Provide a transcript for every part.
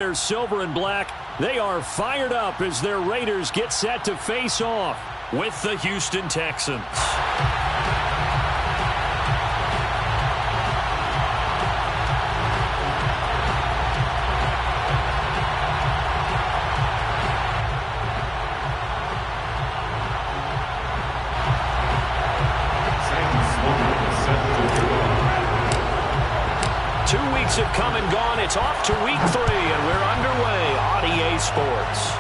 They're silver and black. They are fired up as their Raiders get set to face off with the Houston Texans. Have come and gone. It's off to week 3, and we're underway on EA Sports.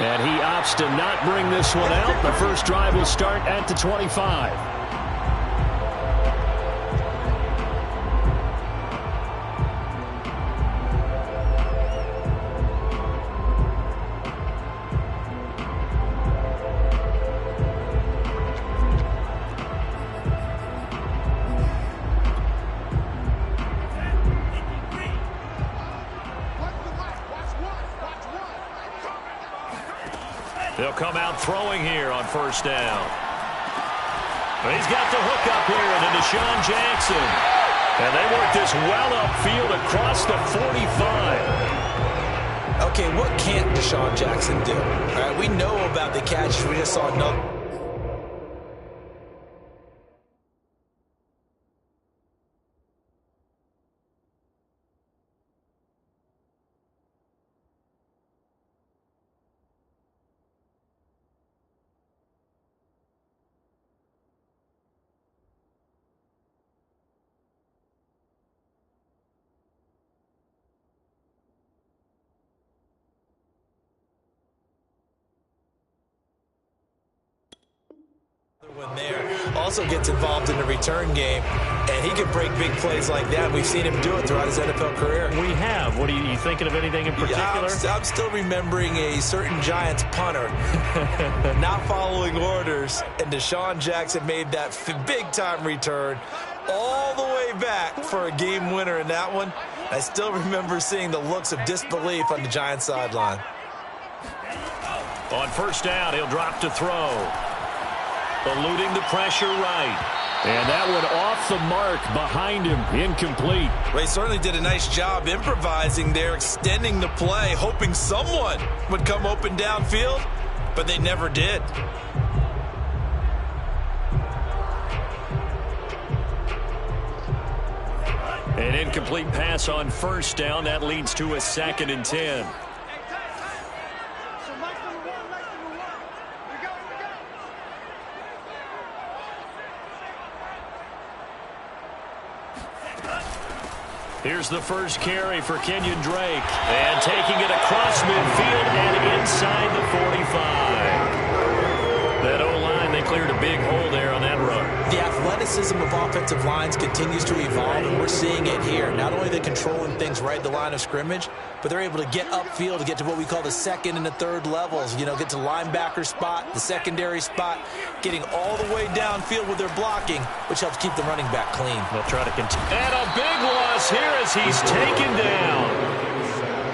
And he opts to not bring this one out. The first drive will start at the 25. They'll come out throwing here on first down. He's got the hook up here to Deshaun Jackson. And they work this well upfield across the 45. Okay, what can't Deshaun Jackson do? All right, we know about the catch. We just saw another. One there also gets involved in the return game, and he can break big plays like that. We've seen him do it throughout his NFL career. We have. What are you thinking of anything in particular? Yeah, I'm still remembering a certain Giants punter not following orders, and Deshaun Jackson made that big-time return all the way back for a game winner in that one. I still remember seeing the looks of disbelief on the Giants sideline. On first down, he'll drop to throw. Eluding the pressure right. And that one off the mark behind him. Incomplete. Well, he certainly did a nice job improvising there, extending the play, hoping someone would come open downfield, but they never did. An incomplete pass on first down. That leads to a 2nd and 10. Here's the first carry for Kenyon Drake. And taking it across midfield and inside the 45. That O-line, they cleared a big hole there on that run. The athleticism of offensive lines continues to evolve, and we're seeing it here. Not only are they controlling things right at the line of scrimmage, but they're able to get upfield to get to what we call the 2nd and the 3rd levels. You know, get to linebacker spot, the secondary spot, getting all the way downfield with their blocking, which helps keep the running back clean. They'll try to continue. And a big loss here as he's taken down.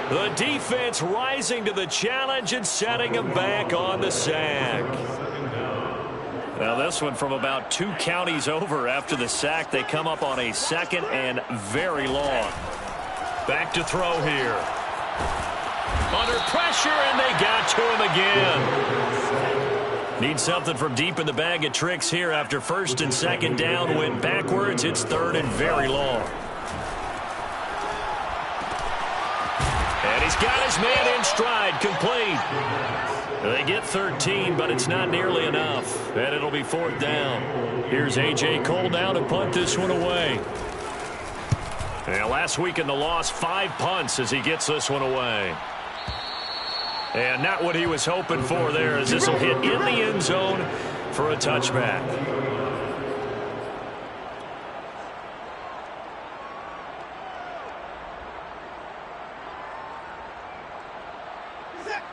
The defense rising to the challenge and setting him back on the sack. Now this one from about 2 counties over after the sack. They come up on a 2nd and very long. Back to throw here. Under pressure, and they got to him again. Need something from deep in the bag of tricks here after 1st and 2nd down. Went backwards. It's 3rd and very long. And he's got his man in stride, complete. They get 13, but it's not nearly enough. And it'll be 4th down. Here's A.J. Cole now to punt this one away. And last week in the loss, 5 punts as he gets this one away. And not what he was hoping for there, as this will hit in the end zone for a touchback.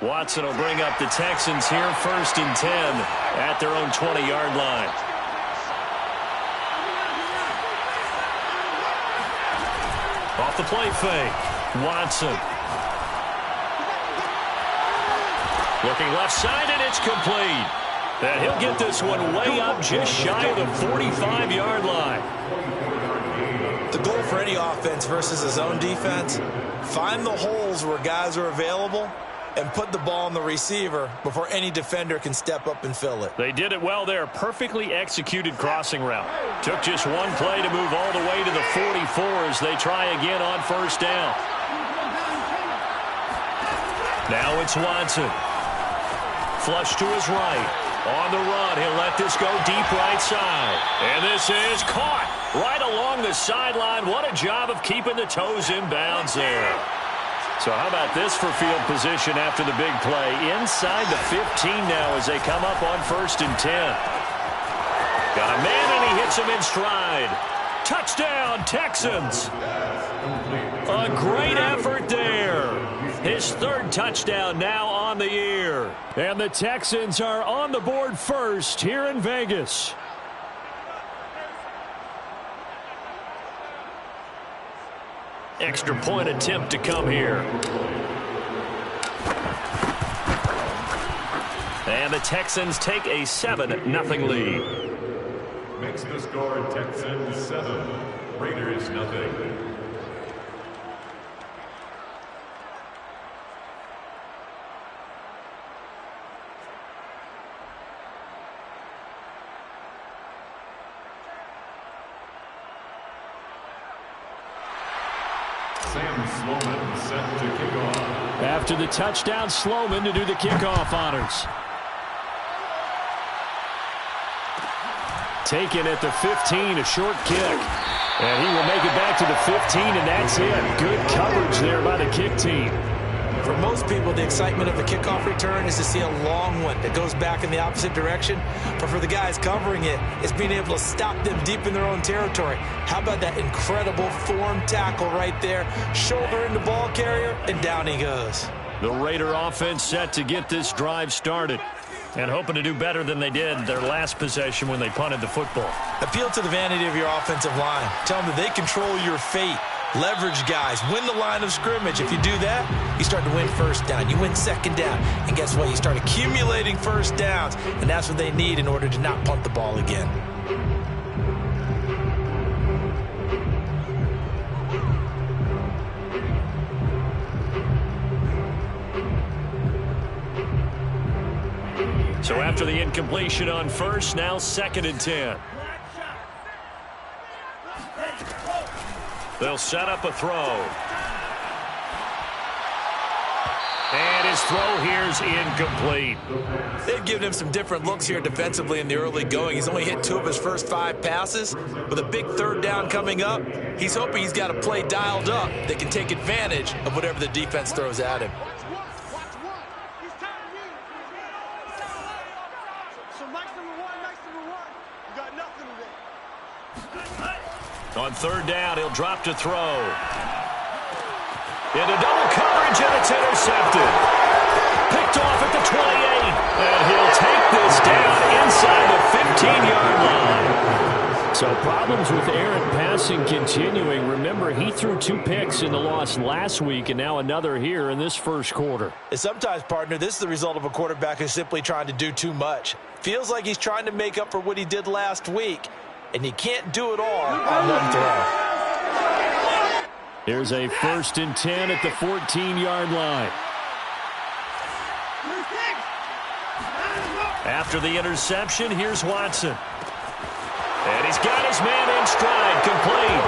Watson will bring up the Texans here, 1st and 10 at their own 20-yard line. Off the play fake, Watson. Looking left side, and it's complete. And he'll get this one way up just shy of the 45-yard line. The goal for any offense versus a zone defense, find the holes where guys are available and put the ball on the receiver before any defender can step up and fill it. They did it well there. Perfectly executed crossing route. Took just one play to move all the way to the 44 as they try again on first down. Now it's Watson. Flush to his right. On the run, he'll let this go deep right side. And this is caught right along the sideline. What a job of keeping the toes in bounds there. So how about this for field position after the big play? Inside the 15 now as they come up on 1st and 10. Got a man and he hits him in stride. Touchdown, Texans. A great effort there. His 3rd touchdown now on the year. And the Texans are on the board first here in Vegas. Extra point attempt to come here. And the Texans take a 7-0 lead. Makes the score Texans 7, Raiders 0. Set to kick off. After the touchdown, Sloman to do the kickoff honors. Taken at the 15, a short kick. And he will make it back to the 15, and that's it. Good coverage there by the kick team. For most people, the excitement of a kickoff return is to see a long one that goes back in the opposite direction. But for the guys covering it, it's being able to stop them deep in their own territory. How about that incredible form tackle right there? Shoulder in the ball carrier, and down he goes. The Raider offense set to get this drive started. And hoping to do better than they did their last possession when they punted the football. Appeal to the vanity of your offensive line. Tell them that they control your fate. Leverage guys. Win the line of scrimmage. If you do that, you start to win first down. You win 2nd down. And guess what? You start accumulating first downs. And that's what they need in order to not punt the ball again. So after the incompletion on first, now 2nd and 10. They'll set up a throw. And his throw here's incomplete. They've given him some different looks here defensively in the early going. He's only hit 2 of his first 5 passes. With a big 3rd down coming up, he's hoping he's got a play dialed up that can take advantage of whatever the defense throws at him. On 3rd down, he'll drop to throw. Into double coverage, and it's intercepted. Picked off at the 28. And he'll take this down inside the 15-yard line. So problems with errant passing continuing. Remember, he threw 2 picks in the loss last week, and now another here in this first quarter. And sometimes, partner, this is the result of a quarterback who's simply trying to do too much. Feels like he's trying to make up for what he did last week. And you can't do it all on one throw. Here's a 1st and 10 at the 14-yard line. After the interception, here's Watson. And he's got his man in stride, complete.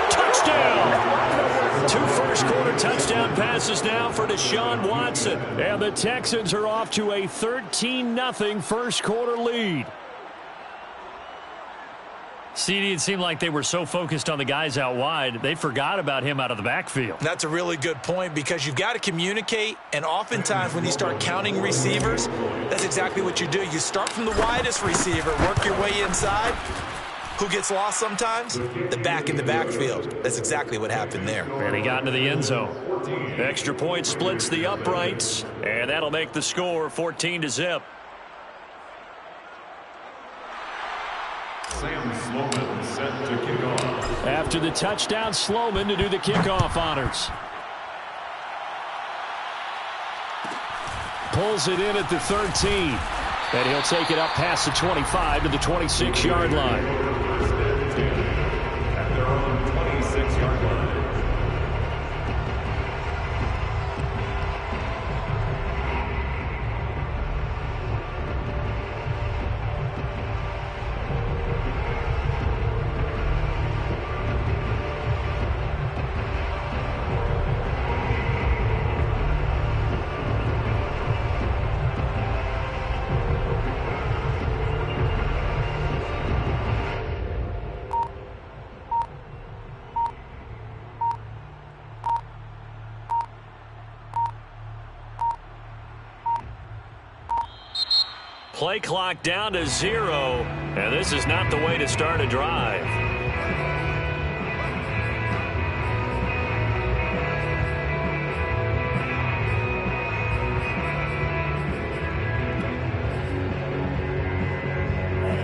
Touchdown! 2 first-quarter touchdown passes now for Deshaun Watson. And the Texans are off to a 13-0 first-quarter lead. CD, it seemed like they were so focused on the guys out wide, they forgot about him out of the backfield. That's a really good point because you've got to communicate, and oftentimes when you start counting receivers, that's exactly what you do. You start from the widest receiver, work your way inside. Who gets lost sometimes? The back in the backfield. That's exactly what happened there. And he got into the end zone. Extra point splits the uprights, and that'll make the score 14-0. Sam Sloman set to kick off. After the touchdown, Sloman to do the kickoff honors. Pulls it in at the 13. And he'll take it up past the 25 to the 26-yard line. At their own 26. Play clock down to 0, and this is not the way to start a drive.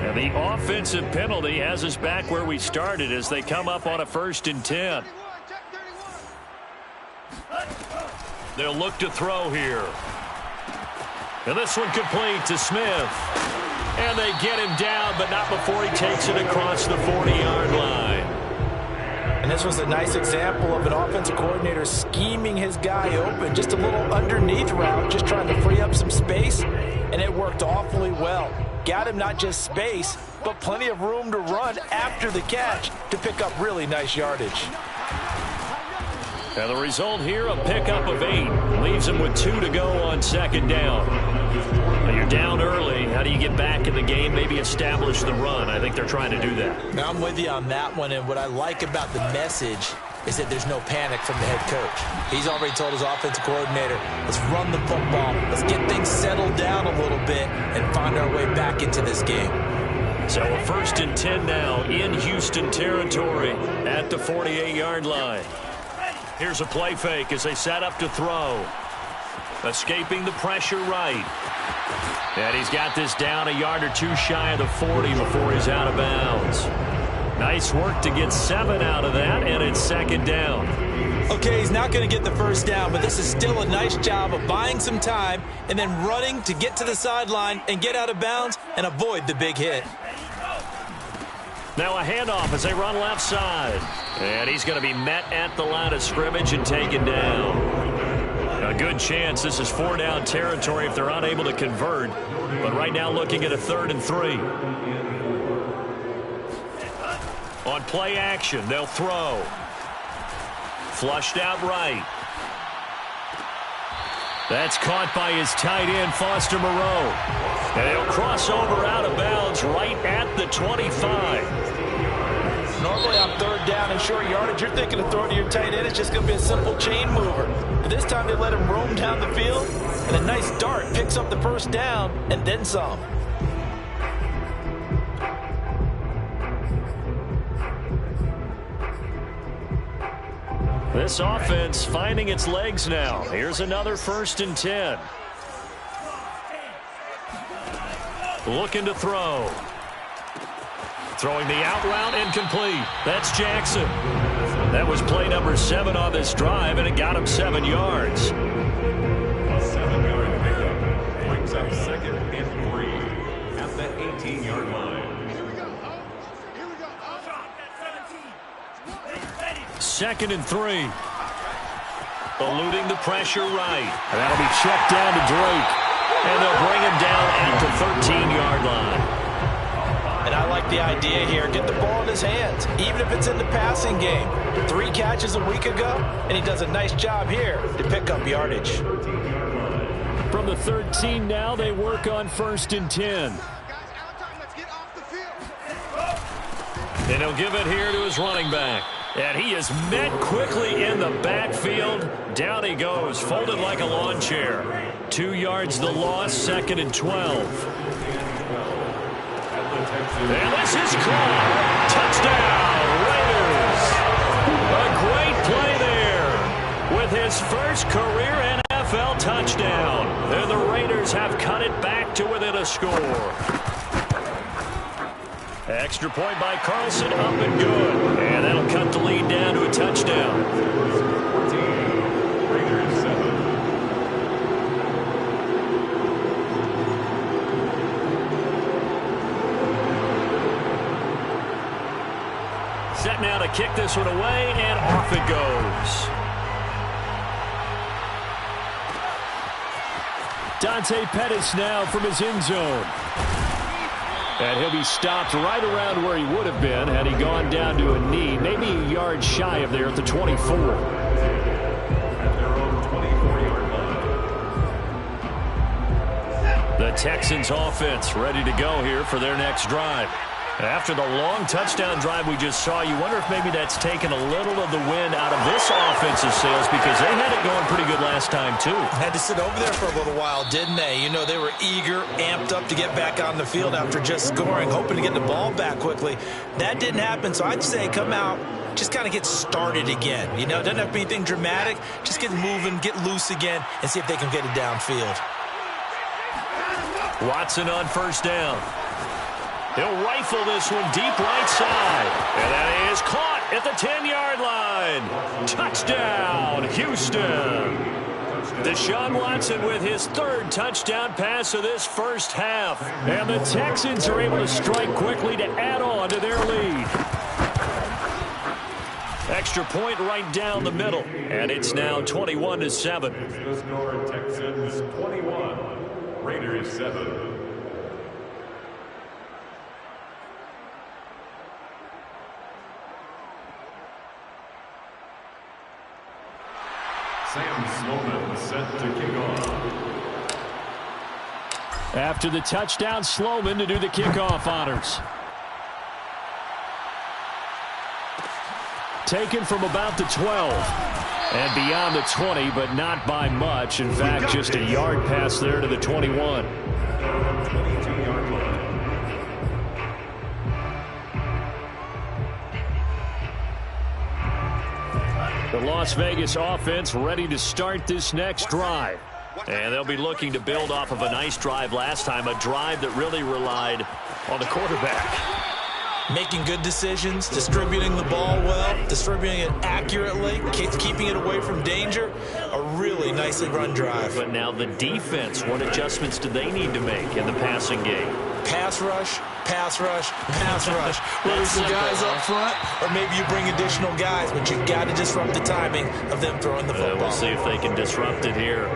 And the offensive penalty has us back where we started as they come up on a 1st and 10. They'll look to throw here. And this one complete to Smith. And they get him down, but not before he takes it across the 40-yard line. And this was a nice example of an offensive coordinator scheming his guy open. Just a little underneath route, just trying to free up some space. And it worked awfully well. Got him not just space, but plenty of room to run after the catch to pick up really nice yardage. And the result here, a pickup of 8. Leaves him with 2 to go on 2nd down. Now you're down early. How do you get back in the game? Maybe establish the run. I think they're trying to do that. Now I'm with you on that one, and what I like about the message is that there's no panic from the head coach. He's already told his offensive coordinator, let's run the football, let's get things settled down a little bit and find our way back into this game. So a 1st and 10 now in Houston territory at the 48-yard line. Here's a play fake as they set up to throw. Escaping the pressure right. And he's got this down a yard or 2 shy of the 40 before he's out of bounds. Nice work to get 7 out of that, and it's 2nd down. Okay, he's not going to get the 1st down, but this is still a nice job of buying some time and then running to get to the sideline and get out of bounds and avoid the big hit. Now a handoff as they run left side. And he's going to be met at the line of scrimmage and taken down. A good chance this is 4-down territory if they're unable to convert. But right now looking at a 3rd and 3. On play action, they'll throw. Flushed out right. That's caught by his tight end, Foster Moreau. And he'll cross over out of bounds right at the 25. Normally on 3rd down and short yardage, you're thinking of throwing to your tight end. It's just going to be a simple chain mover. But this time they let him roam down the field, and a nice dart picks up the 1st down and then some. This offense finding its legs now. Here's another 1st and 10. Looking to throw. Throwing the out route incomplete. That's Jackson. That was play number 7 on this drive, and it got him 7 yards. A 7-yard pickup brings up 2nd and 3 at the 18-yard line. 2nd and 3. Eluding the pressure right. And that'll be checked down to Drake. And they'll bring him down at the 13-yard line. And I like the idea here. Get the ball in his hands, even if it's in the passing game. 3 catches a week ago, and he does a nice job here to pick up yardage. From the 13 now, they work on 1st and 10. And he'll give it here to his running back. And he is met quickly in the backfield. Down he goes, folded like a lawn chair. 2 yards the loss, 2nd and 12. And this is caught. Touchdown, Raiders. A great play there with his first career NFL touchdown. And the Raiders have cut it back to within a score. Extra point by Carlson, up and good. And that'll cut the lead down to a touchdown. 14, Raiders 7. Set now to kick this one away, and off it goes. Dante Pettis now from his end zone. And he'll be stopped right around where he would have been had he gone down to a knee, maybe a yard shy of there at the 24. At their own 24-yard line. The Texans offense ready to go here for their next drive. After the long touchdown drive we just saw, you wonder if maybe that's taken a little of the wind out of this offensive sails because they had it going pretty good last time, too. Had to sit over there for a little while, didn't they? You know, they were eager, amped up to get back on the field after just scoring, hoping to get the ball back quickly. That didn't happen, so I'd say come out, just kind of get started again. You know, it doesn't have to be anything dramatic. Just get moving, get loose again, and see if they can get it downfield. Watson on first down. He'll rifle this one deep right side. And that is caught at the 10-yard line. Touchdown, Houston. Deshaun Watson with his third touchdown pass of this first half. And the Texans are able to strike quickly to add on to their lead. Extra point right down the middle. And it's now 21-7. The score, Texans 21, Raiders 7. Sam Sloman set to kick off. After the touchdown, Sloman to do the kickoff honors. Taken from about the 12 and beyond the 20, but not by much. In fact, just a yard pass there to the 21. 22-yard line. The Las Vegas offense ready to start this next drive. And they'll be looking to build off of a nice drive last time, a drive that really relied on the quarterback. Making good decisions, distributing the ball well, distributing it accurately, keeping it away from danger. A really nicely run drive. But now the defense, what adjustments do they need to make in the passing game? Pass rush, pass rush, pass rush. Whether it's the guys up front or maybe you bring additional guys, but you got to disrupt the timing of them throwing the football. We'll see if they can disrupt it here.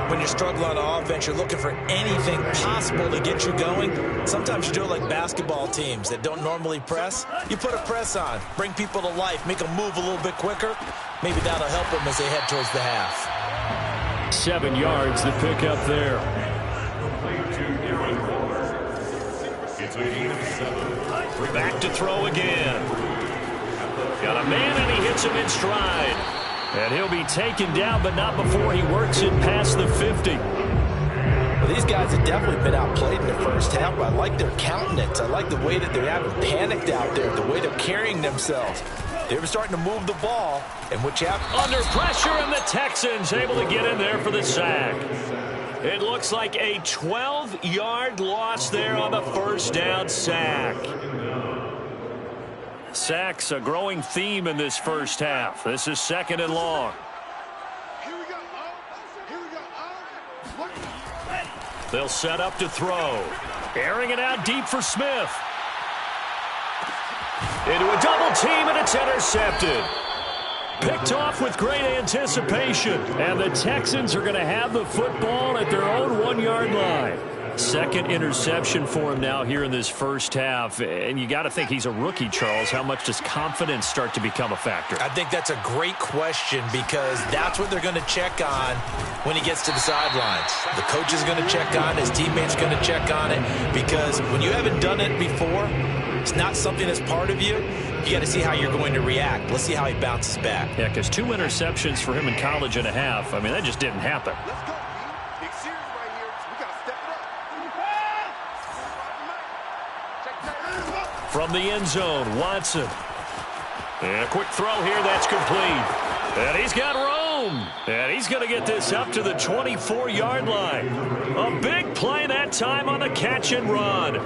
When you're struggling on offense, you're looking for anything possible to get you going. Sometimes you do it like basketball teams that don't normally press. You put a press on, bring people to life, make them move a little bit quicker. Maybe that'll help them as they head towards the half. 7 yards, the pick up there. Back to throw again. Got a man and he hits him in stride. And he'll be taken down, but not before he works it past the 50. Well, these guys have definitely been outplayed in the first half, but I like their countenance. I like the way that they haven't panicked out there, the way they're carrying themselves. They were starting to move the ball, and what you have... Under pressure, and the Texans able to get in there for the sack. It looks like a 12-yard loss there on the first down sack. Sacks a growing theme in this first half. This is second and long. They'll set up to throw. Airing it out deep for Smith. Into a double team, and it's intercepted. Picked off with great anticipation. And the Texans are going to have the football at their own 1-yard line. Second interception for him now here in this first half. And you got to think he's a rookie, Charles. How much does confidence start to become a factor? I think that's a great question because that's what they're going to check on when he gets to the sidelines. The coach is going to check on, his teammates are going to check on it because when you haven't done it before, it's not something that's part of you. You got to see how you're going to react. Let's see how he bounces back. Yeah, because 2 interceptions for him in college and a half. I mean, that just didn't happen. Let's go. Big series right here. We got to step it up. From the end zone, Watson. And a quick throw here, that's complete. And he's got room. And he's going to get this up to the 24-yard line. A big play that time on the catch and run.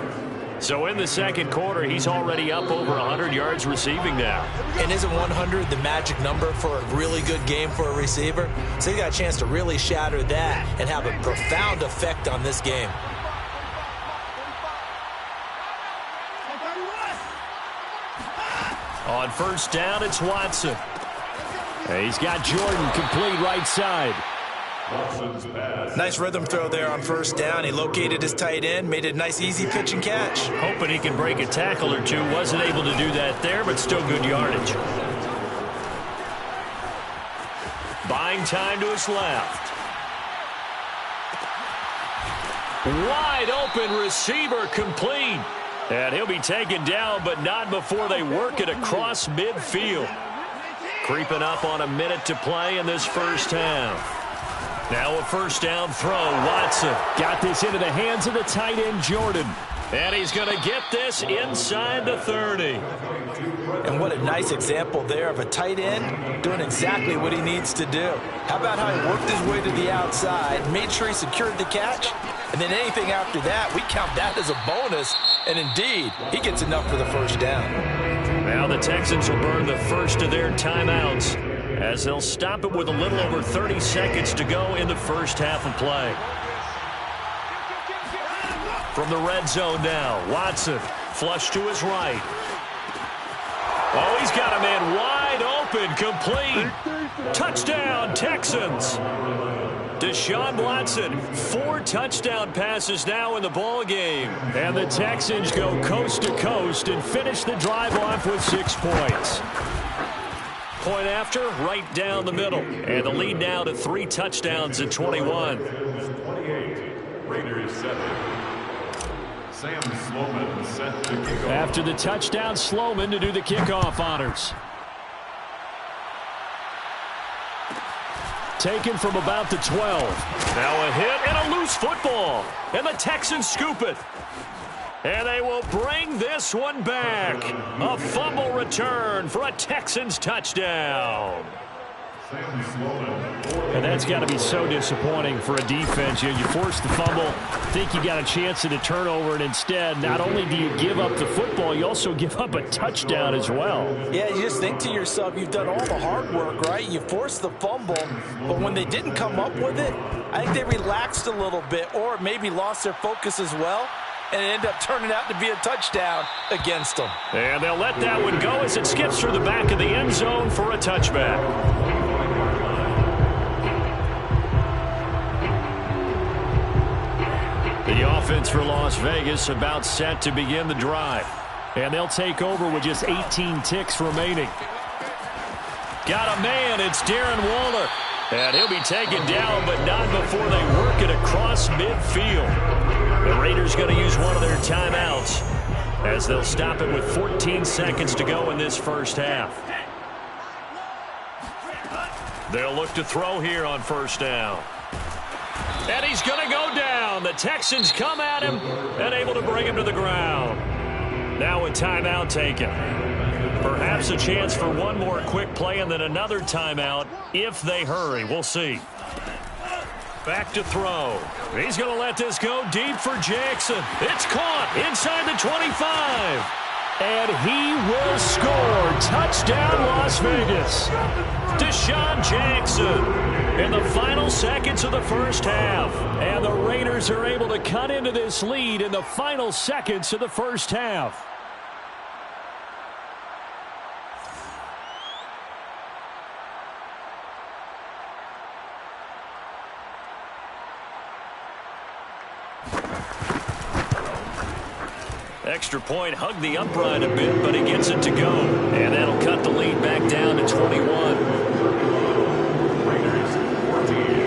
So in the second quarter, he's already up over 100 yards receiving now. And isn't 100 the magic number for a really good game for a receiver? So he got a chance to really shatter that and have a profound effect on this game. On first down, it's Watson. He's got Jordan complete right side. Nice rhythm throw there on first down. He located his tight end, made it a nice, easy pitch and catch. Hoping he can break a tackle or two. Wasn't able to do that there, but still good yardage. Buying time to his left. Wide open receiver complete. And he'll be taken down, but not before they work it across midfield. Creeping up on a minute to play in this first half. Now a first down throw. Watson got this into the hands of the tight end, Jordan. And he's going to get this inside the 30. And what a nice example there of a tight end doing exactly what he needs to do. How about how he worked his way to the outside, made sure he secured the catch, and then anything after that, we count that as a bonus. And indeed, he gets enough for the first down. Now the Texans will burn the first of their timeouts as they'll stop it with a little over 30 seconds to go in the first half of play. From the red zone now, Watson, flush to his right. Oh, he's got a man wide open, complete. Touchdown, Texans. Deshaun Watson, 4 touchdown passes now in the ball game. And the Texans go coast to coast and finish the drive off with 6 points. Point after, right down the middle. And the lead now to 3 touchdowns at 21. 28, Raiders 7. Sam Sloman set to kick off. After the touchdown, Sloman to do the kickoff honors. Taken from about the 12. Now a hit and a loose football. And the Texans scoop it. And they will bring this one back. A fumble return for a Texans touchdown. And that's got to be so disappointing for a defense. You force the fumble, think you got a chance at a turnover, and instead, not only do you give up the football, you also give up a touchdown as well. Yeah, you just think to yourself, you've done all the hard work, right? You forced the fumble, but when they didn't come up with it, I think they relaxed a little bit or maybe lost their focus as well, and it ended up turning out to be a touchdown against them. And they'll let that one go as it skips through the back of the end zone for a touchback. The offense for Las Vegas about set to begin the drive. And they'll take over with just 18 ticks remaining. Got a man, it's Darren Waller. And he'll be taken down, but not before they work it across midfield. The Raiders going to use one of their timeouts as they'll stop it with 14 seconds to go in this first half. They'll look to throw here on first down. And he's going to go down. The Texans come at him and able to bring him to the ground. Now a timeout taken. Perhaps a chance for one more quick play and then another timeout if they hurry. We'll see. Back to throw. He's going to let this go deep for Jackson. It's caught inside the 25. And he will score. Touchdown, Las Vegas. Deshaun Jackson in the final seconds of the first half. And the Raiders are able to cut into this lead in the final seconds of the first half. Extra point, hugged the upright a bit, but he gets it to go. And that'll cut the lead back down to 21. Raiders 14.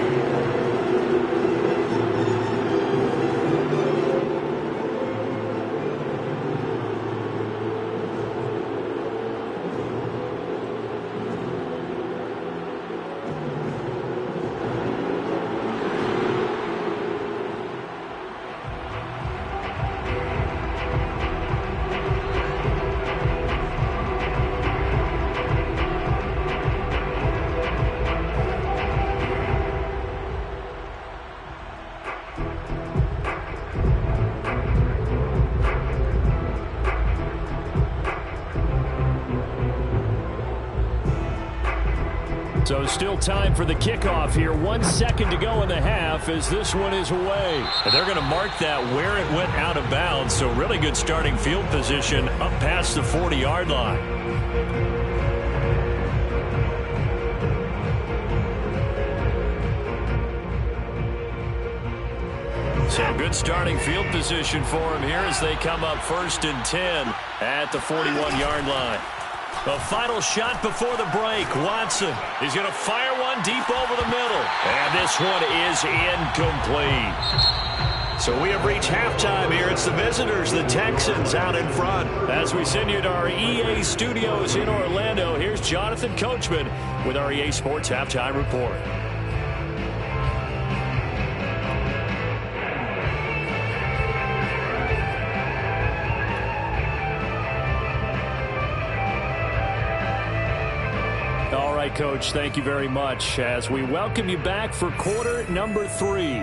So still time for the kickoff here. 1 second to go in the half as this one is away. And they're going to mark that where it went out of bounds. So really good starting field position up past the 40-yard line. So good starting field position for him here as they come up 1st and 10 at the 41-yard line. The final shot before the break. Watson, he's going to fire one deep over the middle. And this one is incomplete. So we have reached halftime here. It's the visitors, the Texans, out in front. As we send you to our EA studios in Orlando, here's Jonathan Coachman with our EA Sports Halftime Report. All right, Coach, thank you very much as we welcome you back for quarter number 3.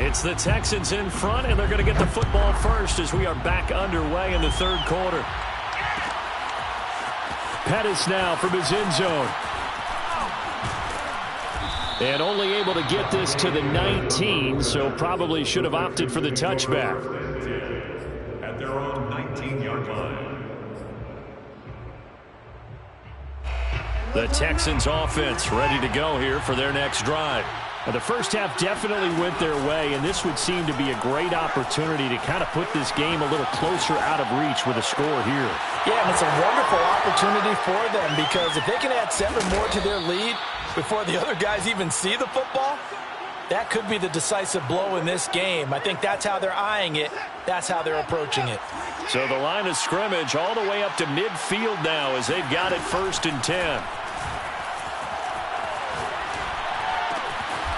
It's the Texans in front, and they're going to get the football first as we are back underway in the third quarter. Pettis now from his end zone. And only able to get this to the 19, so probably should have opted for the touchback. At their own 19-yard line. The Texans offense ready to go here for their next drive. Now, the first half definitely went their way, and this would seem to be a great opportunity to kind of put this game a little closer out of reach with a score here. Yeah, and it's a wonderful opportunity for them because if they can add 7 more to their lead before the other guys even see the football, that could be the decisive blow in this game. I think that's how they're eyeing it. That's how they're approaching it. So the line of scrimmage all the way up to midfield now as they've got it 1st and 10.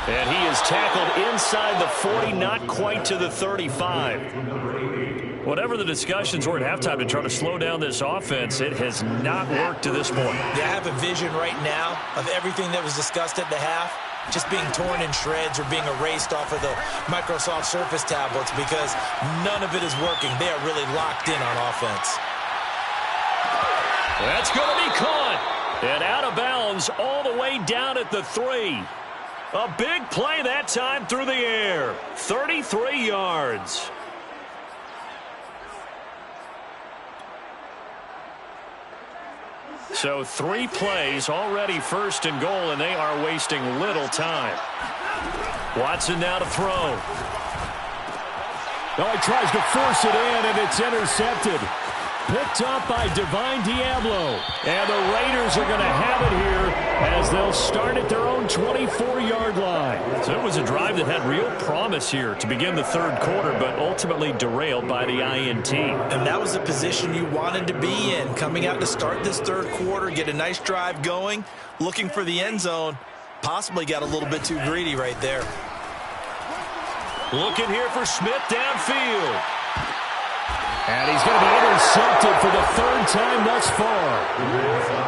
And he is tackled inside the 40, not quite to the 35. Whatever the discussions were at halftime to try to slow down this offense, it has not worked to this point. Yeah, I have a vision right now of everything that was discussed at the half just being torn in shreds or being erased off of the Microsoft Surface tablets because none of it is working. They are really locked in on offense. That's going to be caught. And out of bounds all the way down at the 3. A big play that time through the air. 33 yards. So 3 plays already 1st and goal, and they are wasting little time. Watson now to throw. Oh, he tries to force it in, and it's intercepted. Picked up by Divine Diablo. And the Raiders are going to have it here as they'll start at their own 24-yard line. So it was a drive that had real promise here to begin the third quarter, but ultimately derailed by the INT. And that was the position you wanted to be in, coming out to start this third quarter, get a nice drive going, looking for the end zone. Possibly got a little bit too greedy right there. Looking here for Smith downfield. And he's going to be intercepted for the 3rd time thus far.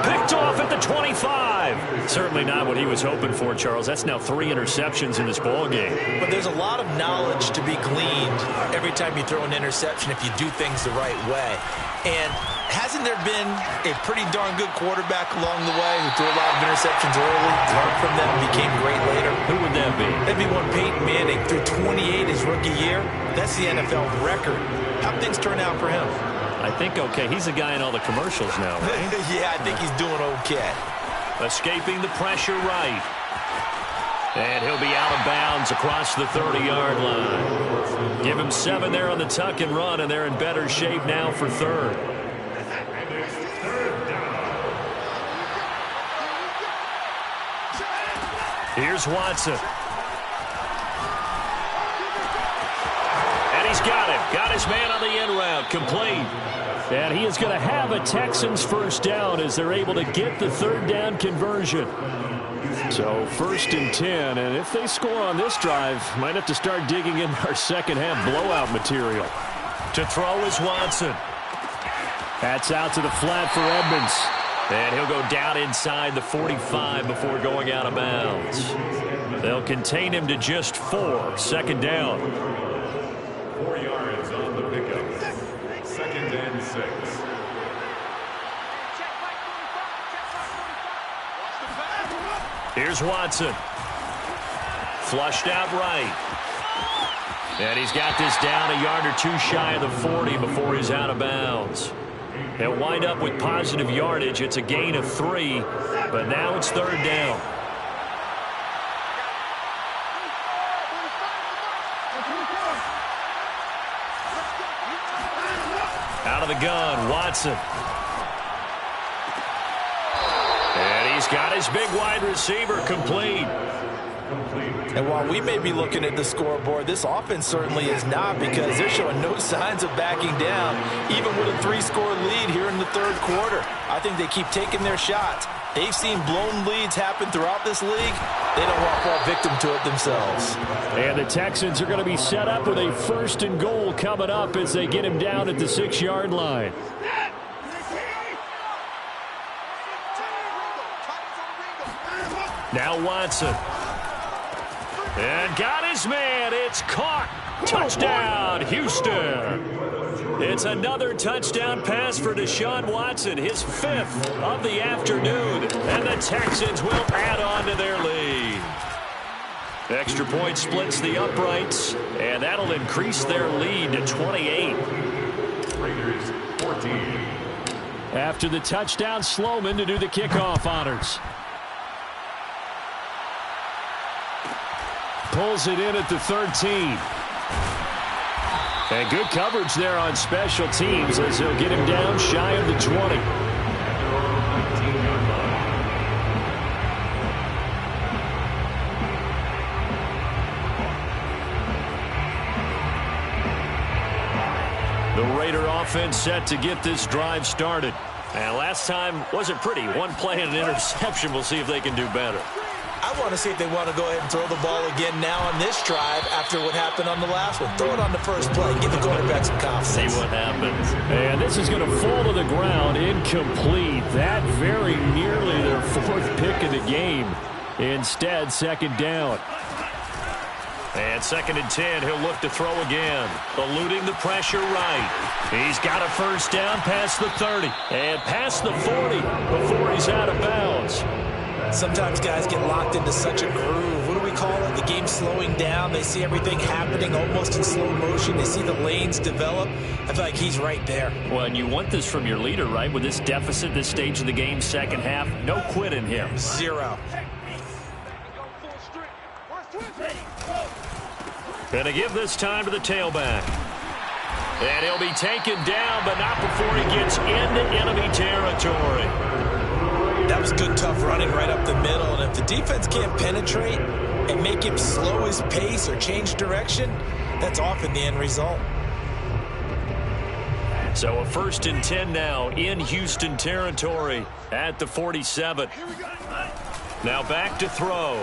Picked off at the 25. Certainly not what he was hoping for, Charles. That's now 3 interceptions in this ballgame. But there's a lot of knowledge to be gleaned every time you throw an interception if you do things the right way. And hasn't there been a pretty darn good quarterback along the way who threw a lot of interceptions early, learned from them, became great later? Who would that be? That'd be one Peyton Manning. Threw 28 his rookie year. That's the NFL record. How'd things turn out for him? I think okay. He's the guy in all the commercials now, right? Yeah, I think he's doing okay. Escaping the pressure right. And he'll be out of bounds across the 30-yard line. Give him 7 there on the tuck and run, and they're in better shape now for 3rd. Here's Watson. And he's got him. Got his man on the end route. Complete. And he is going to have a Texans 1st down as they're able to get the 3rd down conversion. So 1st and 10, and if they score on this drive, might have to start digging in our second half blowout material. To throw is Watson. That's out to the flat for Edmonds. And he'll go down inside the 45 before going out of bounds. They'll contain him to just 4. 2nd down. 4 yards on the pickup. 2nd and 6. Here's Watson. Flushed out right. And he's got this down a yard or two shy of the 40 before he's out of bounds. He'll wind up with positive yardage. It's a gain of 3, but now it's third down. Out of the gun, Watson. And he's got his big wide receiver complete. And while we may be looking at the scoreboard, this offense certainly is not, because they're showing no signs of backing down, even with a 3-score lead here in the third quarter. I think they keep taking their shots. They've seen blown leads happen throughout this league. They don't want to fall victim to it themselves. And the Texans are going to be set up with a 1st and goal coming up as they get him down at the 6-yard line. Now Watson. And got his man. It's caught. Touchdown, Houston. It's another touchdown pass for Deshaun Watson, his 5th of the afternoon. And the Texans will add on to their lead. Extra point splits the uprights, and that'll increase their lead to 28. Raiders 14. After the touchdown, Sloman to do the kickoff honors. Pulls it in at the 13. And good coverage there on special teams as they'll get him down shy of the 20. The Raider offense set to get this drive started. And last time wasn't pretty. One play and an interception. We'll see if they can do better. I want to see if they want to go ahead and throw the ball again now on this drive after what happened on the last one. Throw it on the first play. Give the quarterback some confidence. See what happens. And this is going to fall to the ground incomplete. That very nearly their 4th pick of the game. Instead, 2nd down. And 2nd and 10, he'll look to throw again. Eluding the pressure right. He's got a 1st down past the 30. And past the 40 before he's out of bounds. Sometimes guys get locked into such a groove. What do we call it? The game slowing down. They see everything happening almost in slow motion. They see the lanes develop. I feel like he's right there. Well, and you want this from your leader, right? With this deficit, this stage of the game, second half, no quit in him. 0. Going to give this time to the tailback. And he'll be taken down, but not before he gets into enemy territory. That was good, tough running right up the middle. And if the defense can't penetrate and make him slow his pace or change direction, that's often the end result. So a 1st and 10 now in Houston territory at the 47. Now back to throw.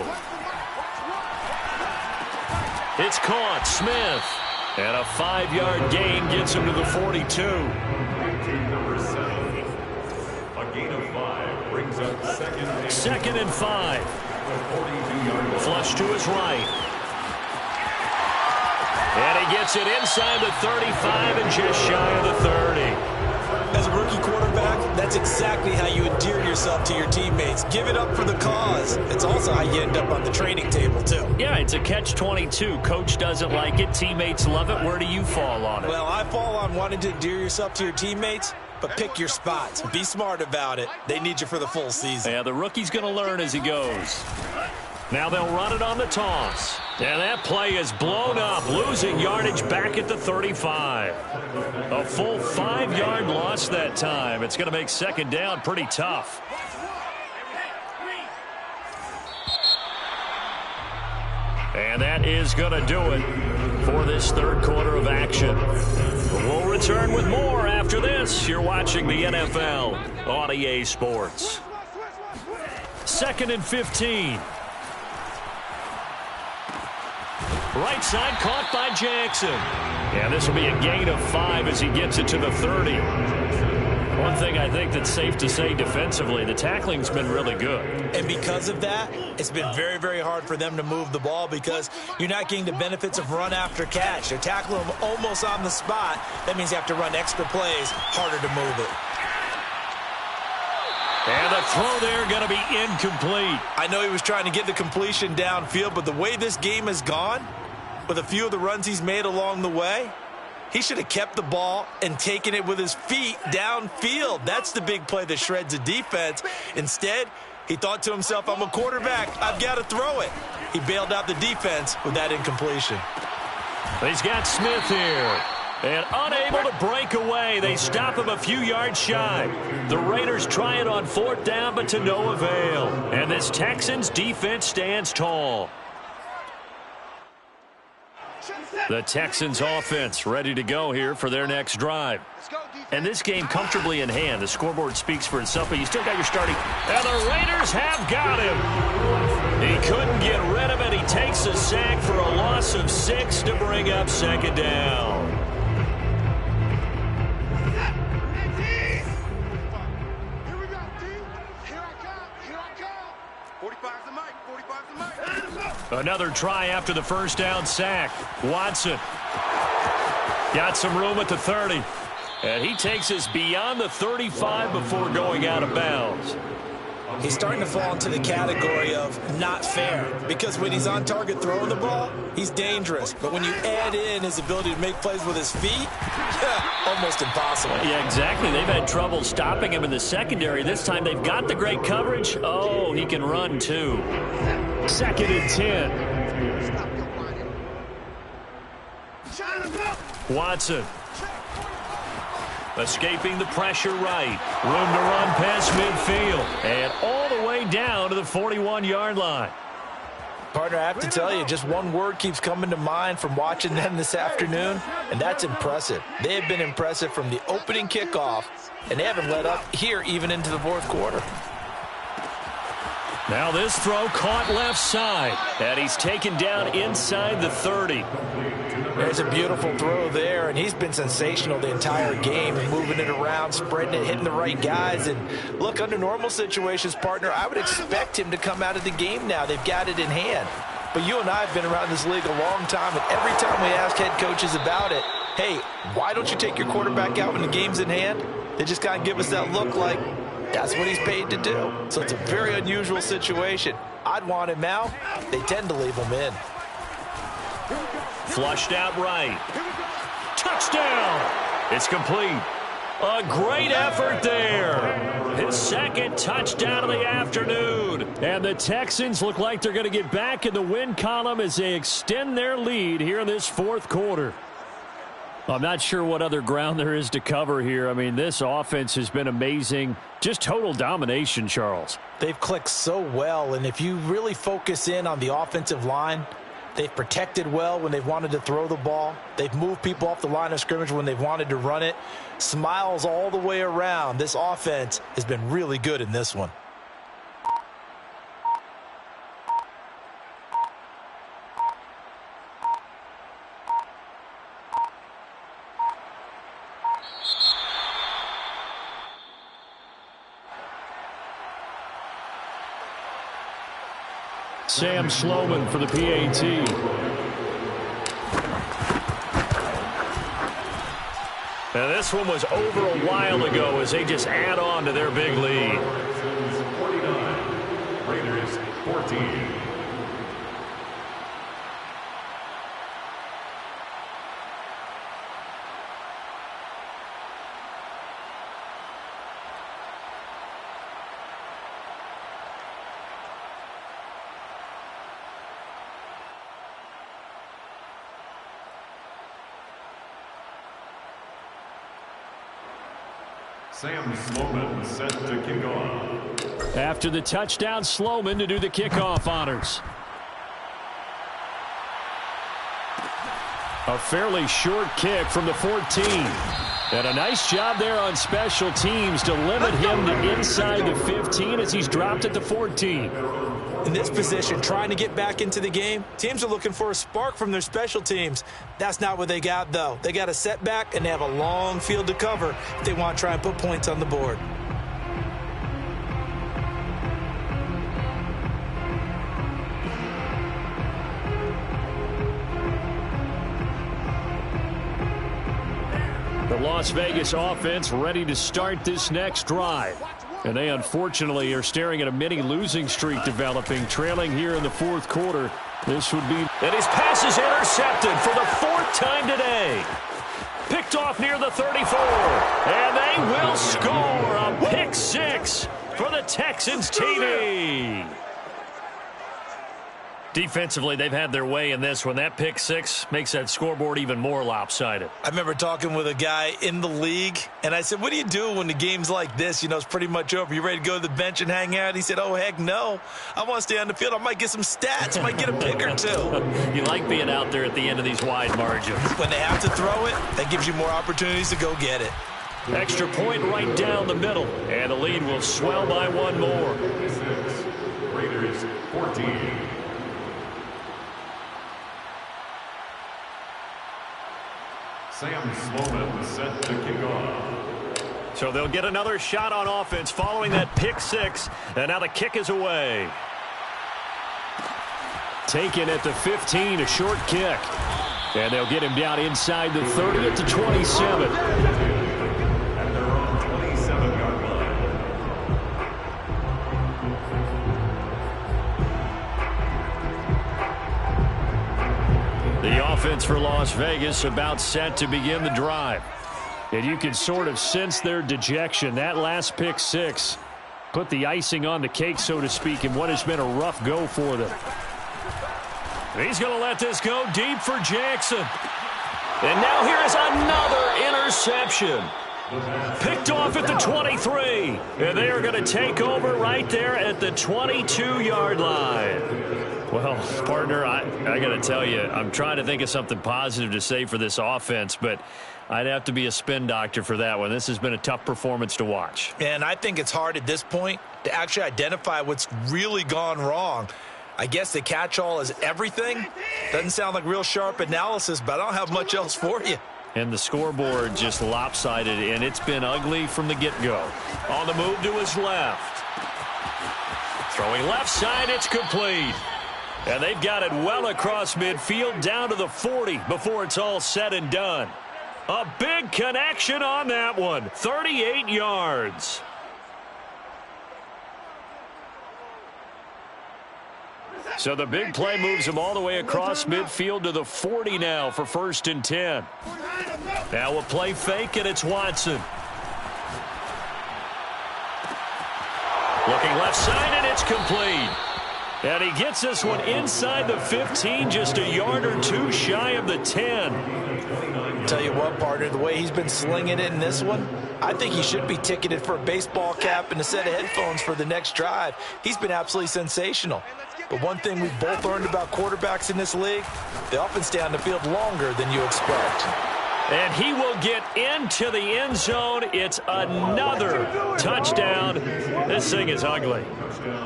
It's caught. Smith. And a 5-yard gain gets him to the 42. Number 7. A gain of 5 brings up 2nd and 5. 42-yard line. Flush to his right. And he gets it inside the 35 and just shy of the 30. As a rookie quarterback, that's exactly how you endear yourself to your teammates. Give it up for the cause. It's also how you end up on the training table, too. Yeah, it's a catch-22. Coach doesn't like it. Teammates love it. Where do you fall on it? Well, I fall on wanting to endear yourself to your teammates, but pick your spots. Be smart about it. They need you for the full season. Yeah, the rookie's going to learn as he goes. Now they'll run it on the toss. And that play is blown up, losing yardage back at the 35. A full 5-yard loss that time. It's going to make 2nd down pretty tough. And that is going to do it for this third quarter of action. We'll return with more after this. You're watching the NFL on EA Sports. 2nd and 15. Right side caught by Jackson. And this will be a gain of 5 as he gets it to the 30. One thing I think that's safe to say defensively, the tackling's been really good. And because of that, it's been very, very hard for them to move the ball because you're not getting the benefits of run after catch. They're tackling them almost on the spot. That means you have to run extra plays, harder to move it. And the throw there going to be incomplete. I know he was trying to get the completion downfield, but the way this game has gone, with a few of the runs he's made along the way. He should have kept the ball and taken it with his feet downfield. That's the big play that shreds the defense. Instead, he thought to himself, I'm a quarterback. I've got to throw it. He bailed out the defense with that incompletion. He's got Smith here. And unable to break away. They stop him a few yards shy. The Raiders try it on 4th down, but to no avail. And this Texans defense stands tall. The Texans offense ready to go here for their next drive. And this game comfortably in hand. The scoreboard speaks for itself, but you still got your starting. And the Raiders have got him. He couldn't get rid of it. He takes a sack for a loss of 6 to bring up 2nd down. Another try after the first down sack. Watson got some room at the 30. And he takes us beyond the 35 before going out of bounds. He's starting to fall into the category of not fair, because when he's on target throwing the ball, he's dangerous. But when you add in his ability to make plays with his feet, almost impossible. Yeah, exactly. They've had trouble stopping him in the secondary. This time they've got the great coverage. Oh, he can run too. 2nd and 10. Watson. Escaping the pressure right. Room to run past midfield. And all the way down to the 41-yard line. Partner, I have to tell you, just one word keeps coming to mind from watching them this afternoon, and that's impressive. They have been impressive from the opening kickoff, and they haven't let up here even into the 4th quarter. Now this throw caught left side, and he's taken down inside the 30. There's a beautiful throw there, and he's been sensational the entire game, and moving it around, spreading it, hitting the right guys. And look, under normal situations, partner, I would expect him to come out of the game now. They've got it in hand. But you and I have been around this league a long time, and every time we ask head coaches about it, hey, why don't you take your quarterback out when the game's in hand? They just kind of give us that look like that's what he's paid to do. So it's a very unusual situation. I'd want him out. They tend to leave him in. Flushed out right. Touchdown. It's complete. A great effort there. His 2nd touchdown of the afternoon. And the Texans look like they're going to get back in the win column as they extend their lead here in this 4th quarter. I'm not sure what other ground there is to cover here. I mean, this offense has been amazing. Just total domination, Charles. They've clicked so well, and if you really focus in on the offensive line, they've protected well when they've wanted to throw the ball. They've moved people off the line of scrimmage when they've wanted to run it. Smiles all the way around. This offense has been really good in this one. Sam Sloman for the PAT. Now this one was over a while ago as they just add on to their big lead. 49, Raiders 14. Sam Sloman set to kick off. After the touchdown, Sloman to do the kickoff honors. A fairly short kick from the 14. And a nice job there on special teams to limit him to inside the 15 as he's dropped at the 14. In this position, trying to get back into the game, teams are looking for a spark from their special teams. That's not what they got, though. They got a setback, and they have a long field to cover if they want to try and put points on the board. The Las Vegas offense ready to start this next drive. And they unfortunately are staring at a mini losing streak developing, trailing here in the fourth quarter. This would be... And his pass is intercepted for the fourth time today. Picked off near the 34. And they will score a pick six for the Texans TV. Defensively, they've had their way in this one. That pick six makes that scoreboard even more lopsided. I remember talking with a guy in the league, and I said, what do you do when the game's like this? You know, it's pretty much over. You ready to go to the bench and hang out? He said, oh, heck no. I want to stay on the field. I might get some stats. Might get a pick or two. You like being out there at the end of these wide margins. When they have to throw it, that gives you more opportunities to go get it. Extra point right down the middle. And the lead will swell by one more. Raiders 14. Sam Sloman set to kick off. So they'll get another shot on offense following that pick six. And now the kick is away. Taken at the 15, a short kick. And they'll get him down inside the 30 at the 27. At their own 27-yard line. The offense for Las Vegas about set to begin the drive. And you can sort of sense their dejection. That last pick six put the icing on the cake, so to speak, in what has been a rough go for them. He's going to let this go deep for Jackson. And now here is another interception. Picked off at the 23. And they are going to take over right there at the 22-yard line. Well, partner, I got to tell you, I'm trying to think of something positive to say for this offense, but I'd have to be a spin doctor for that one. This has been a tough performance to watch. And I think it's hard at this point to actually identify what's really gone wrong. I guess the catch-all is everything. Doesn't sound like real sharp analysis, but I don't have much else for you. And the scoreboard just lopsided, and it's been ugly from the get-go. On the move to his left. Throwing left side, it's complete. And they've got it well across midfield down to the 40 before it's all said and done. A big connection on that one. 38 yards. So the big play moves him all the way across midfield to the 40 now for 1st and 10. Now a play fake, and it's Watson. Looking left side, and it's complete. And he gets this one inside the 15, just a yard or two shy of the 10. Tell you what, partner, the way he's been slinging it in this one, I think he should be ticketed for a baseball cap and a set of headphones for the next drive. He's been absolutely sensational. But one thing we've both learned about quarterbacks in this league, they often stay on the field longer than you expect. And he will get into the end zone. It's another touchdown. This thing is ugly.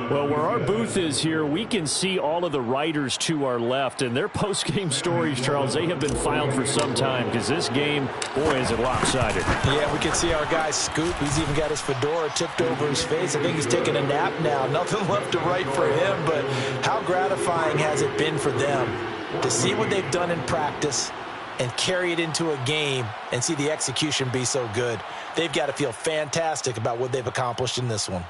Well, where our booth is here, we can see all of the writers to our left. And their post-game stories, Charles, they have been filed for some time because this game, boy, is it lopsided. Yeah, we can see our guy Scoop. He's even got his fedora tipped over his face. I think he's taking a nap now. Nothing left to write for him, but how gratifying has it been for them to see what they've done in practice and carry it into a game and see the execution be so good. They've got to feel fantastic about what they've accomplished in this one.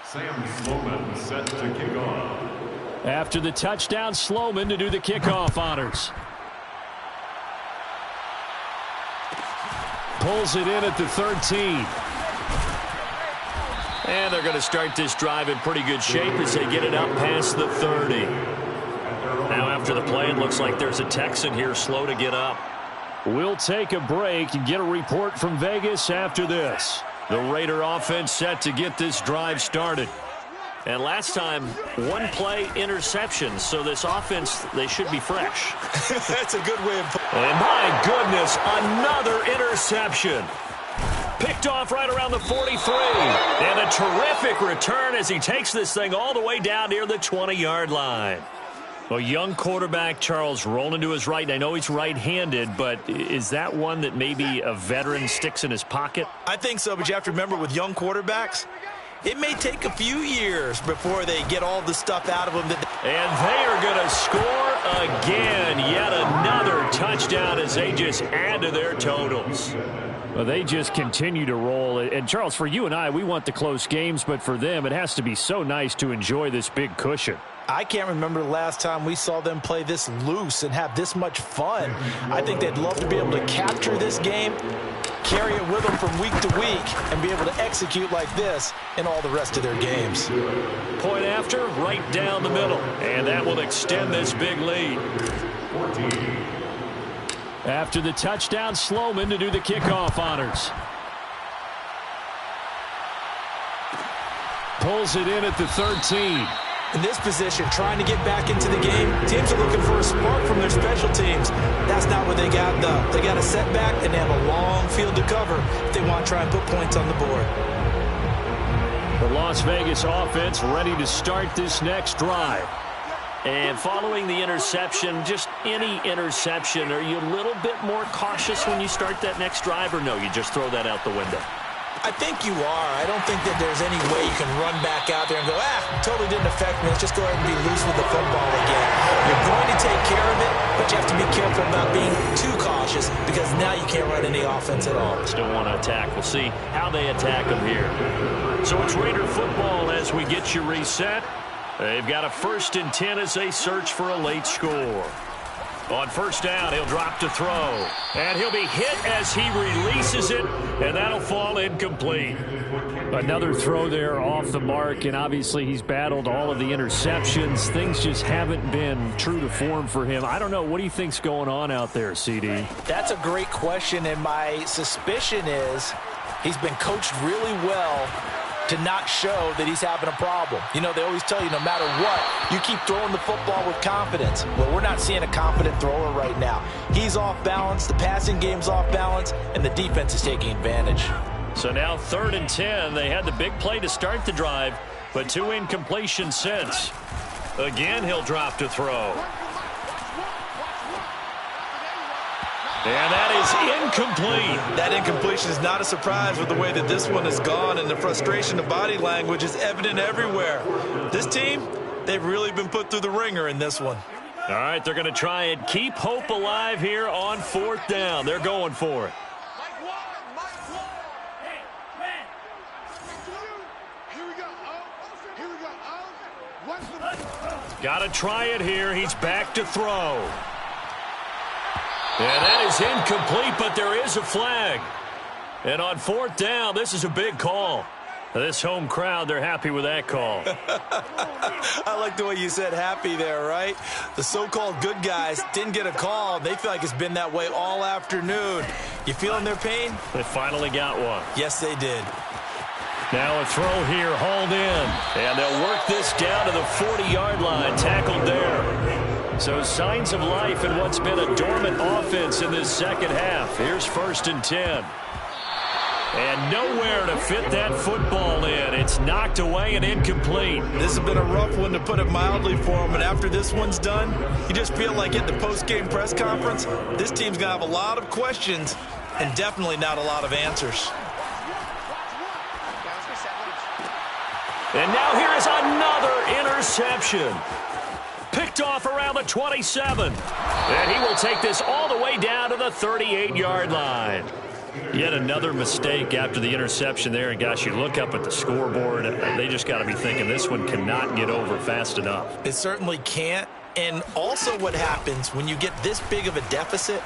Sam Sloman set to kick off. After the touchdown, Sloman to do the kickoff honors. Pulls it in at the 13. And they're going to start this drive in pretty good shape as they get it up past the 30. Now after the play, it looks like there's a Texan here slow to get up. We'll take a break and get a report from Vegas after this. The Raider offense set to get this drive started. And last time, one play interception. So this offense, they should be fresh. That's a good way of putting it. And my goodness, another interception. Picked off right around the 43. And a terrific return as he takes this thing all the way down near the 20-yard line. A young quarterback, Charles, rolling to his right. I know he's right-handed, but is that one that maybe a veteran sticks in his pocket? I think so, but you have to remember with young quarterbacks, it may take a few years before they get all the stuff out of them. And they are going to score again. Yet another touchdown as they just add to their totals. Well, they just continue to roll. And, Charles, for you and I, we want the close games, but for them, it has to be so nice to enjoy this big cushion. I can't remember the last time we saw them play this loose and have this much fun. I think they'd love to be able to capture this game, carry it with them from week to week, and be able to execute like this in all the rest of their games. Point after, right down the middle. And that will extend this big lead. 14. After the touchdown, Sloman to do the kickoff honors. Pulls it in at the 13. In this position, trying to get back into the game, teams are looking for a spark from their special teams. That's not what they got, though. They got a setback, and they have a long field to cover if they want to try and put points on the board. The Las Vegas offense ready to start this next drive. And following the interception, just any interception, are you a little bit more cautious when you start that next drive, or no, you just throw that out the window? I think you are. I don't think that there's any way you can run back out there and go, totally didn't affect me. Let's just go ahead and be loose with the football again. You're going to take care of it, but you have to be careful about being too cautious because now you can't run any offense at all. Still want to attack. We'll see how they attack them here. So it's Raider football as we get you reset. They've got a 1st and 10 as they search for a late score. On first down, he'll drop to throw. And he'll be hit as he releases it, and that'll fall incomplete. Another throw there off the mark, and obviously he's battled all of the interceptions. Things just haven't been true to form for him. I don't know. What do you think's going on out there, CD? That's a great question, and my suspicion is he's been coached really well to not show that he's having a problem. You know, they always tell you no matter what, you keep throwing the football with confidence. Well, we're not seeing a confident thrower right now. He's off balance, the passing game's off balance, and the defense is taking advantage. So now 3rd and 10. They had the big play to start the drive, but 2 incompletions since. Again, he'll drop to throw. And that is incomplete. That incompletion is not a surprise with the way that this one has gone, and the frustration of body language is evident everywhere. This team, they've really been put through the ringer in this one. All right, they're going to try and keep hope alive here on 4th down. They're going for it. Got to try it here. He's back to throw. And that is incomplete, but there is a flag. And on 4th down, this is a big call. This home crowd, they're happy with that call. I like the way you said happy there, right? The so-called good guys didn't get a call. They feel like it's been that way all afternoon. You feeling their pain? They finally got one. Yes, they did. Now a throw here, hauled in. And they'll work this down to the 40-yard line, tackled there. So signs of life in what's been a dormant offense in this second half. Here's 1st and 10. And nowhere to fit that football in. It's knocked away and incomplete. This has been a rough one, to put it mildly, for him. And after this one's done, you just feel like at the post-game press conference, this team's going to have a lot of questions and definitely not a lot of answers. And now here is another interception. Picked off around the 27. And he will take this all the way down to the 38-yard line. Yet another mistake after the interception there. And, gosh, you look up at the scoreboard, they just got to be thinking this one cannot get over fast enough. It certainly can't. And also what happens when you get this big of a deficit,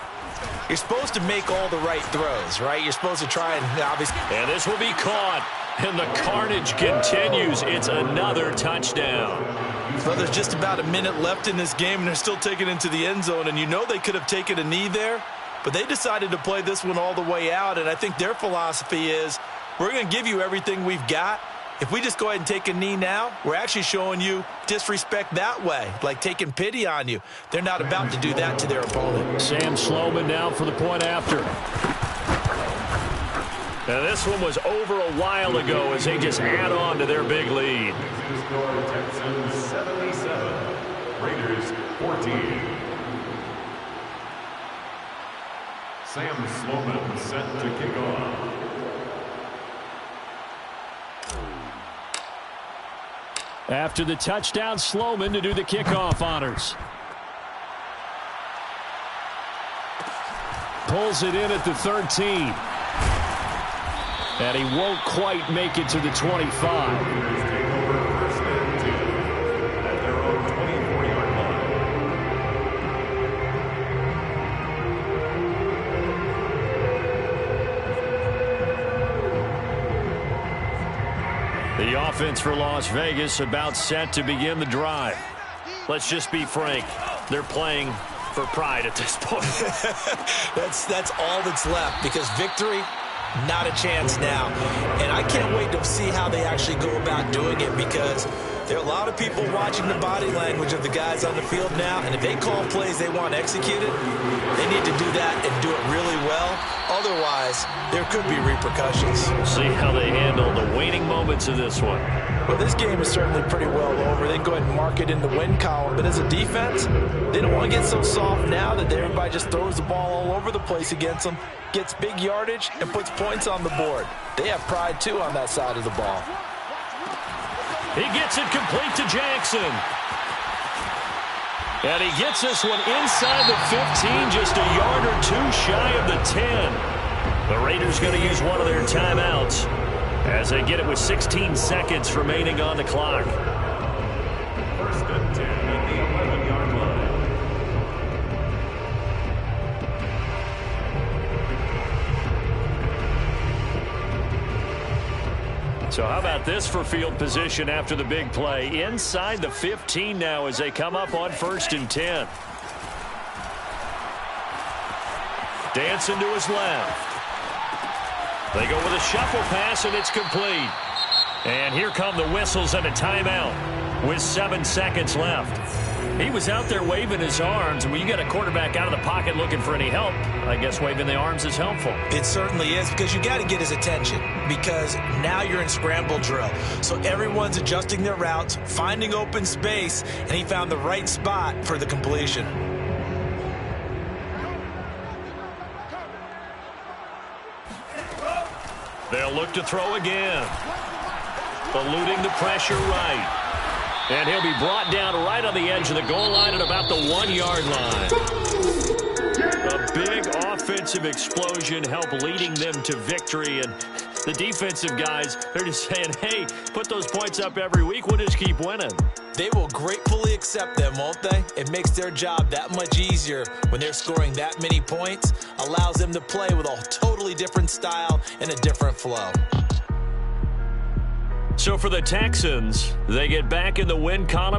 you're supposed to make all the right throws, right? You're supposed to try and obviously. And this will be caught. And the carnage continues. It's another touchdown. Well, there's just about a minute left in this game, and they're still taking it into the end zone. And you know they could have taken a knee there, but they decided to play this one all the way out. And I think their philosophy is, we're going to give you everything we've got. If we just go ahead and take a knee now, we're actually showing you disrespect that way, like taking pity on you. They're not about to do that to their opponent. Sam Sloman now for the point after. Now this one was over a while ago as they just add on to their big lead. Texans 77, Raiders 14. Sam Sloman set to kick off. After the touchdown, Sloman to do the kickoff honors. Pulls it in at the 13. And he won't quite make it to the 25. The offense for Las Vegas about set to begin the drive. Let's just be frank. They're playing for pride at this point. That's all that's left, because victory, not a chance now. And I can't wait to see how they actually go about doing it, because there are a lot of people watching the body language of the guys on the field now, and if they call plays they want executed, they need to do that and do it really well. Otherwise, there could be repercussions. We'll see how they handle the waning moments of this one. Well, this game is certainly pretty well over. They can go ahead and mark it in the win column. But as a defense, they don't want to get so soft now that everybody just throws the ball all over the place against them, gets big yardage, and puts points on the board. They have pride, too, on that side of the ball. He gets it complete to Jackson. And he gets this one inside the 15, just a yard or two shy of the 10. The Raiders going to use one of their timeouts as they get it with 16 seconds remaining on the clock. First and 10 at the 11-yard line. So how about this for field position after the big play? Inside the 15 now as they come up on 1st and 10. Dancing to his left. They go with a shuffle pass, and it's complete. And here come the whistles and a timeout with 7 seconds left. He was out there waving his arms, and when you get a quarterback out of the pocket looking for any help, I guess waving the arms is helpful. It certainly is, because you got to get his attention, because now you're in scramble drill. So everyone's adjusting their routes, finding open space, and he found the right spot for the completion. They'll look to throw again. Eluding the pressure right. And he'll be brought down right on the edge of the goal line at about the 1-yard line. A big offensive explosion helped leading them to victory. And the defensive guys, they're just saying, hey, put those points up every week. We'll just keep winning. They will gratefully accept them, won't they? It makes their job that much easier when they're scoring that many points. Allows them to play with a totally different style and a different flow. So for the Texans, they get back in the win column.